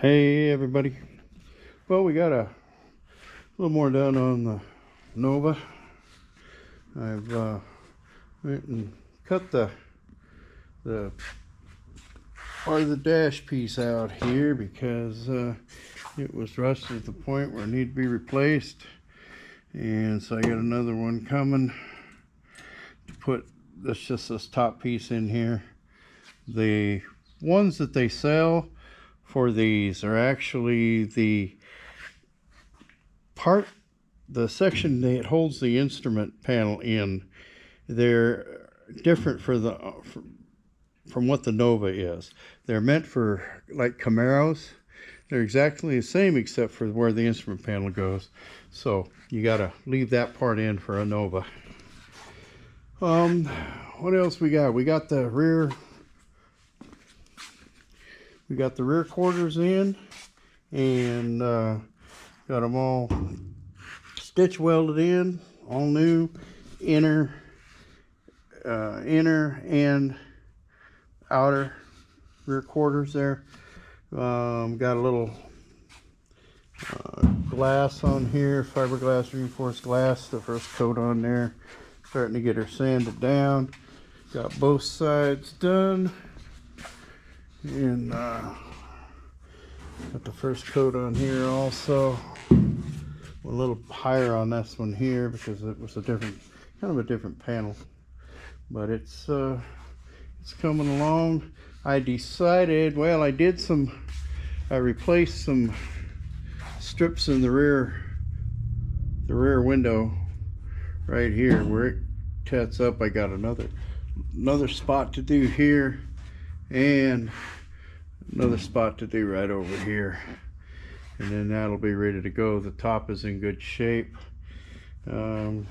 Hey everybody. Well, we got a little more done on the Nova. I've went and cut the part of the dash piece out here because it was rusted to the point where it needed to be replaced, and so I got another one coming to put this top piece in here. The ones that they sell for these are actually the section that holds the instrument panel in. They're different from what the Nova is. They're meant for like Camaros. They're exactly the same except for where the instrument panel goes. So you gotta leave that part in for a Nova. What else we got? We got the rear quarters in, and got them all stitch welded in, all new, inner and outer rear quarters there. Got a little glass on here, fiberglass reinforced glass, the first coat on there. Starting to get her sanded down. Got both sides done, and got the first coat on here also. A little higher on this one here because it was kind of a different panel, but it's coming along. I decided, well, I replaced some strips in the rear window right here where it cuts up. I got another spot to do here and another spot to do right over here, and then that'll be ready to go. The top is in good shape. I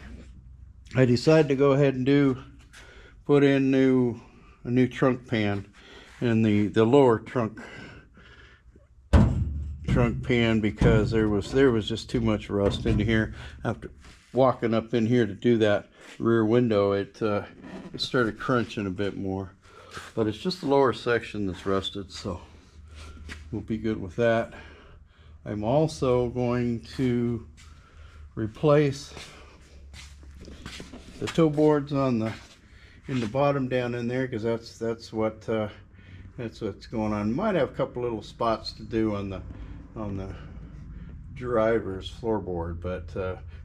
decided to go ahead and put in a new trunk pan and the lower trunk pan, because there was just too much rust into here. After walking up in here to do that rear window, it started crunching a bit more, but it's just the lower section that's rusted, so we'll be good with that. I'm also going to replace the toe boards in the bottom down in there, because that's what's going on. Might have a couple little spots to do on the driver's floorboard, but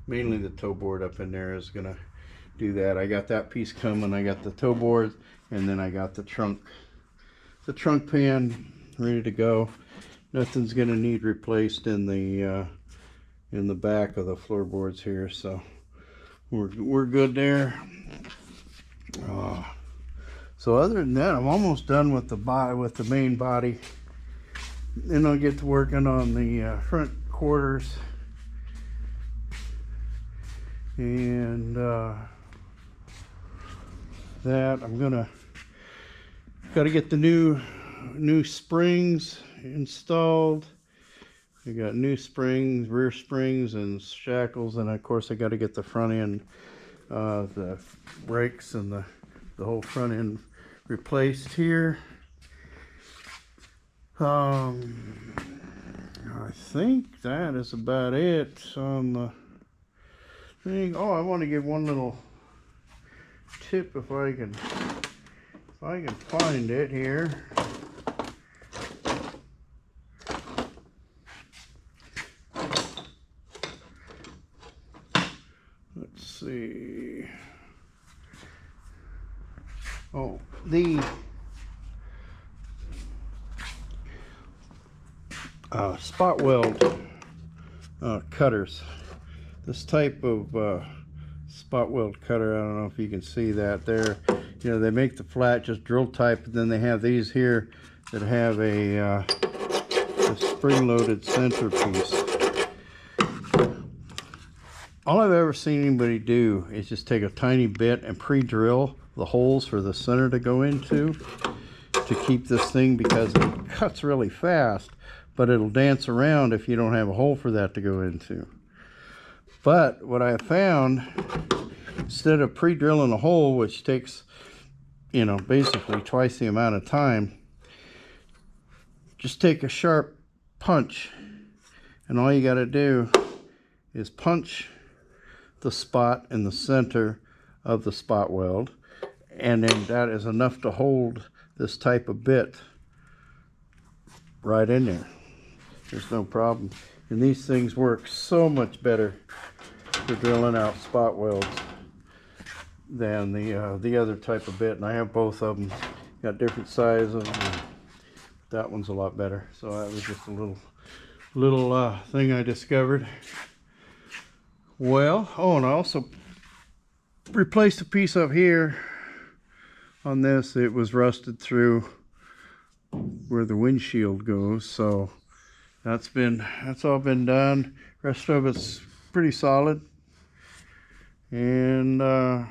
mainly the toe board up in there is gonna do that. I got that piece coming. I got the toe board, and then I got the trunk pan ready to go. Nothing's gonna need replaced in the back of the floorboards here, so we're good there. So other than that, I'm almost done with the main body. Then I'll get to working on the front quarters, and that I'm gotta get the new springs installed. I got new springs, rear springs, and shackles, and of course I got to get the front end, the brakes and the whole front end replaced here. I think that is about it on the thing. Oh, I want to give one little tip if I can find it here. Let's see. Oh, the spot weld cutters. This type of spot weld cutter, I don't know if you can see that there. You know, they make the flat, just drill type, and then they have these here that have a spring-loaded centerpiece. All I've ever seen anybody do is just take a tiny bit and pre-drill the holes for the center to go into to keep this thing, because it cuts really fast, but it'll dance around if you don't have a hole for that to go into. But what I found, instead of pre-drilling a hole, which takes, you know, basically twice the amount of time, just take a sharp punch, and all you got to do is punch the spot in the center of the spot weld, and then that is enough to hold this type of bit right in there. There's no problem. And these things work so much better for drilling out spot welds than the other type of bit. And I have both of them. Got different sizes. And that one's a lot better. So that was just a little thing I discovered. Well, oh, and I also replaced a piece up here on this. It was rusted through where the windshield goes, so that's all been done. Rest of it's pretty solid, and now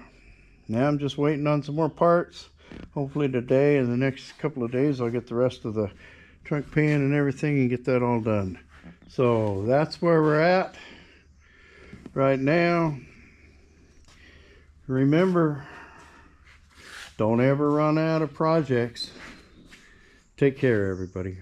I'm just waiting on some more parts. Hopefully today and the next couple of days I'll get the rest of the trunk pan and everything and get that all done. So that's where we're at right now. Remember, don't ever run out of projects. Take care, everybody.